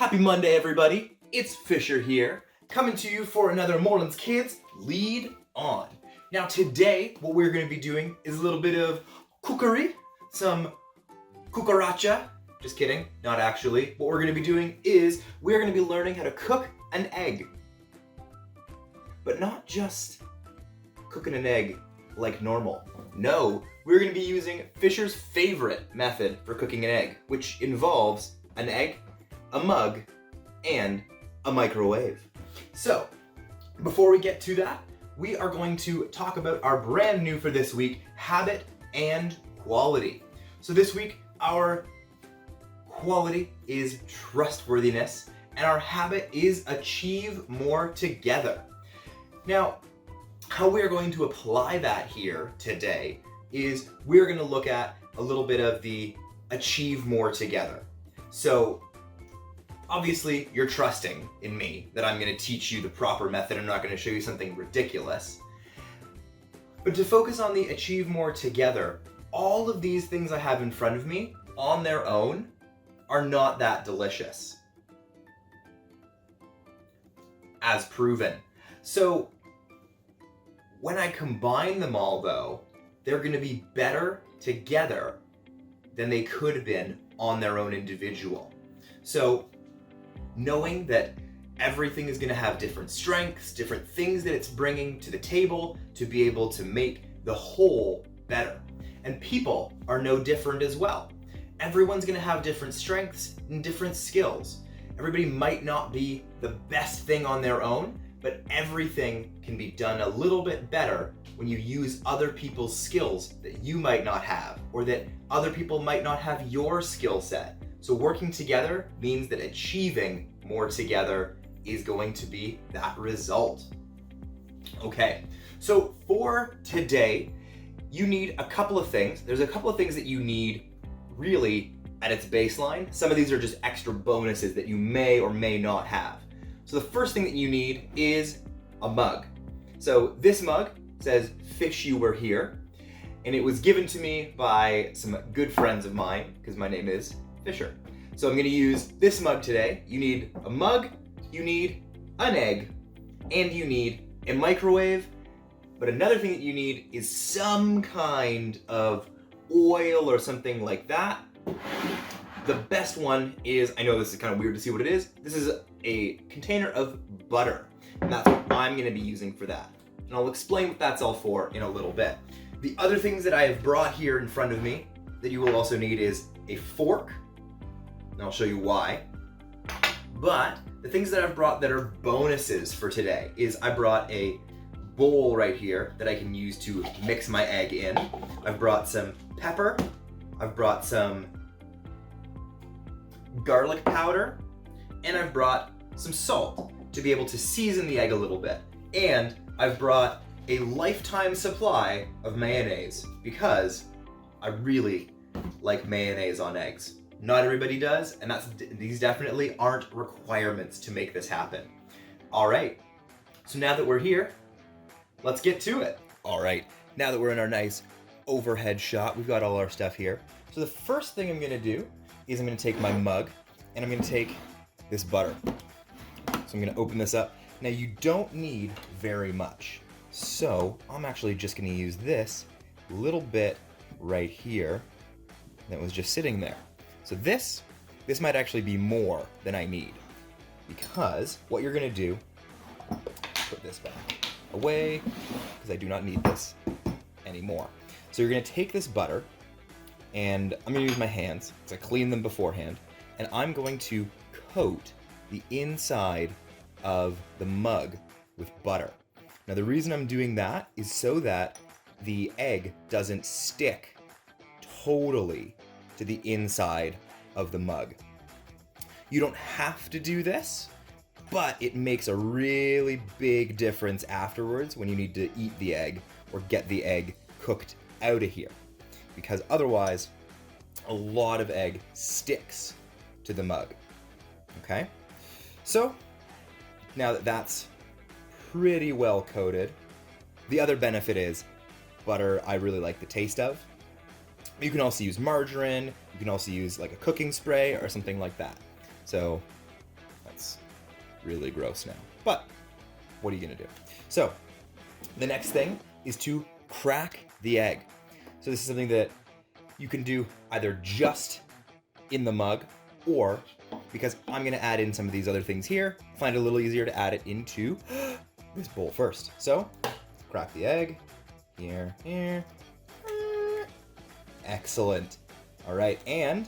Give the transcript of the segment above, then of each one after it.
Happy Monday, everybody. It's Fisher here, coming to you for another Moorelands Kids Lead On. Now today, what we're going to be doing is a little bit of cookery, some cucaracha. Just kidding, not actually. What we're going to be doing is we're going to be learning how to cook an egg. But not just cooking an egg like normal. No, we're going to be using Fisher's favorite method for cooking an egg, which involves an egg, a mug, and a microwave. So, before we get to that, we are going to talk about our brand new for this week, habit and quality. So this week, our quality is trustworthiness, and our habit is achieve more together. Now, how we are going to apply that here today is we're going to look at a little bit of the achieve more together. So, obviously, you're trusting in me that I'm going to teach you the proper method. I'm not going to show you something ridiculous. But to focus on the achieve more together, all of these things I have in front of me on their own are not that delicious, as proven. So when I combine them all, though, they're going to be better together than they could have been on their own individual. So knowing that everything is going to have different strengths, different things that it's bringing to the table to be able to make the whole better. And people are no different as well. Everyone's going to have different strengths and different skills. Everybody might not be the best thing on their own, but everything can be done a little bit better when you use other people's skills that you might not have, or that other people might not have your skill set. So working together means that achieving more together is going to be that result. Okay, so for today, you need a couple of things. There's a couple of things that you need really at its baseline. Some of these are just extra bonuses that you may or may not have. So the first thing that you need is a mug. So this mug says, "Fish, you were here." And it was given to me by some good friends of mine, because my name is Fisher. So I'm going to use this mug today. You need a mug, you need an egg, and you need a microwave. But another thing that you need is some kind of oil or something like that. The best one is, I know this is kind of weird to see what it is, this is a container of butter. And that's what I'm going to be using for that. And I'll explain what that's all for in a little bit. The other things that I have brought here in front of me that you will also need is a fork. And I'll show you why. But the things that I've brought that are bonuses for today is I brought a bowl right here that I can use to mix my egg in. I've brought some pepper. I've brought some garlic powder. And I've brought some salt to be able to season the egg a little bit. And I've brought a lifetime supply of mayonnaise because I really like mayonnaise on eggs. Not everybody does, and these definitely aren't requirements to make this happen. All right, so now that we're here, let's get to it. All right, now that we're in our nice overhead shot, we've got all our stuff here. So the first thing I'm gonna do is I'm gonna take my mug and I'm gonna take this butter. So I'm gonna open this up. Now you don't need very much. So I'm actually just gonna use this little bit right here that was just sitting there. So this might actually be more than I need, because what you're gonna do, put this back away, because I do not need this anymore. So you're gonna take this butter, and I'm gonna use my hands, because I cleaned them beforehand, and I'm going to coat the inside of the mug with butter. Now the reason I'm doing that is so that the egg doesn't stick totally to the inside of the mug. You don't have to do this, but it makes a really big difference afterwards when you need to eat the egg or get the egg cooked out of here, because otherwise a lot of egg sticks to the mug. Okay? So now that that's pretty well coated, the other benefit is butter I really like the taste of. You can also use margarine, you can also use like a cooking spray or something like that. So That's really gross now. But what are you gonna do? So the next thing is to crack the egg. So this is something that you can do either just in the mug, or because I'm gonna add in some of these other things here, find it a little easier to add it into this bowl first. So crack the egg, here. Excellent. All right, and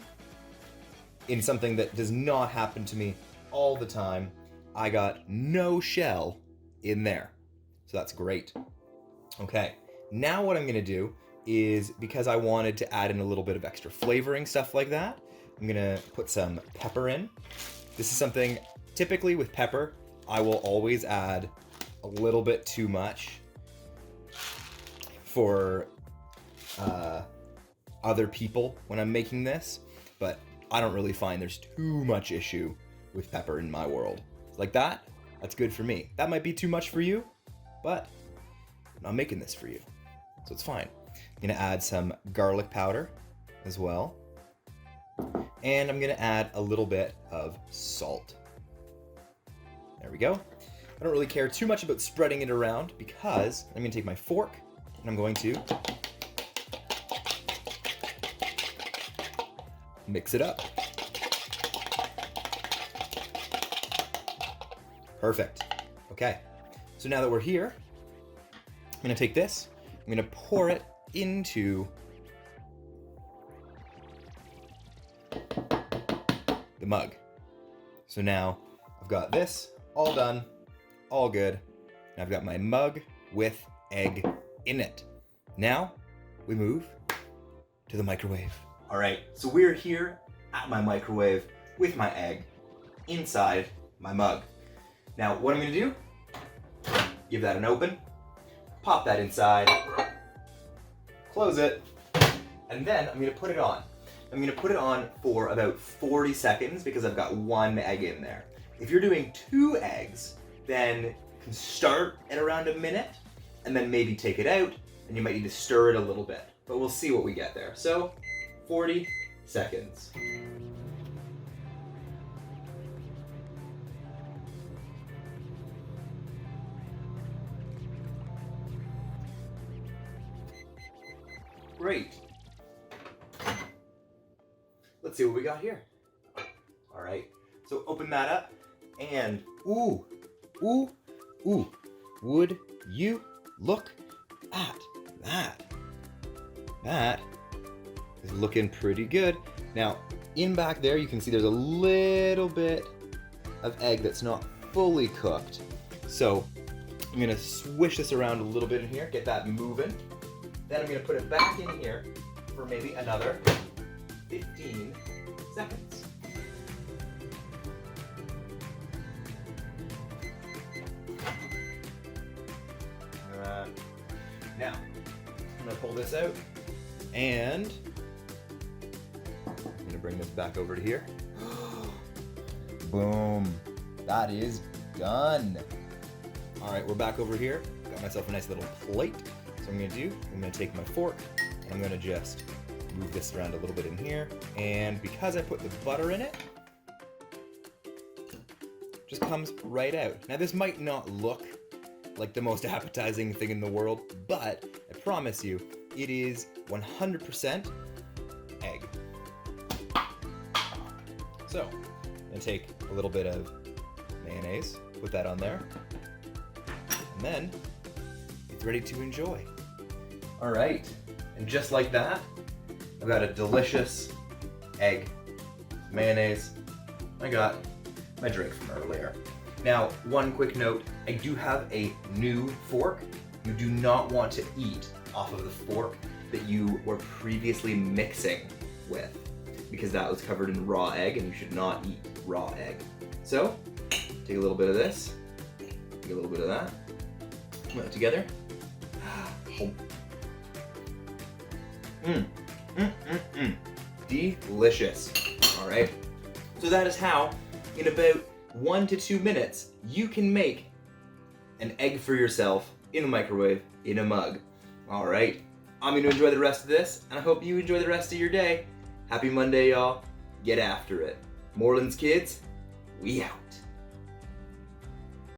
in something that does not happen to me all the time, I got no shell in there. So that's great. Okay, now what I'm gonna do is, because I wanted to add in a little bit of extra flavoring, stuff like that, I'm gonna put some pepper in. This is something, typically with pepper, I will always add a little bit too much for other people when I'm making this, but I don't really find there's too much issue with pepper in my world. Like that, that's good for me. That might be too much for you, but I'm not making this for you, so it's fine. I'm gonna add some garlic powder as well, and I'm gonna add a little bit of salt. There we go. I don't really care too much about spreading it around, because I'm gonna take my fork and I'm going to mix it up. Perfect. Okay, so now that we're here, I'm gonna take this, I'm gonna pour it into the mug. So now I've got this all done, all good. And I've got my mug with egg in it. Now we move to the microwave. All right, so we're here at my microwave with my egg inside my mug. Now what I'm gonna do, give that an open, pop that inside, close it, and then I'm gonna put it on. I'm gonna put it on for about 40 seconds because I've got one egg in there. If you're doing 2 eggs, then you can start at around a minute and then maybe take it out, and you might need to stir it a little bit, but we'll see what we get there. So 40 seconds. Great. Let's see what we got here. All right, so open that up, and ooh, would you look at that? That is looking pretty good. Now, in back there, you can see there's a little bit of egg that's not fully cooked. So I'm gonna swish this around a little bit in here, get that moving. Then I'm gonna put it back in here for maybe another 15 seconds. Now, I'm gonna pull this out, and I'm gonna bring this back over to here. Boom, that is done. All right, we're back over here. Got myself a nice little plate. So I'm gonna take my fork, and I'm gonna just move this around a little bit in here. And because I put the butter in it, just comes right out. Now this might not look like the most appetizing thing in the world, but I promise you, it is 100% egg. So I'm gonna take a little bit of mayonnaise, put that on there, and then it's ready to enjoy. All right, and just like that, I've got a delicious egg, mayonnaise. I got my drink from earlier. Now, one quick note, I do have a new fork. You do not want to eat off of the fork that you were previously mixing with, because that was covered in raw egg, and you should not eat raw egg. So, take a little bit of this, take a little bit of that, put it together. Delicious. All right, so that is how, in about 1 to 2 minutes, you can make an egg for yourself in the microwave in a mug. All right, I'm gonna enjoy the rest of this, and I hope you enjoy the rest of your day. Happy Monday, y'all. Get after it. Moorelands kids, we out.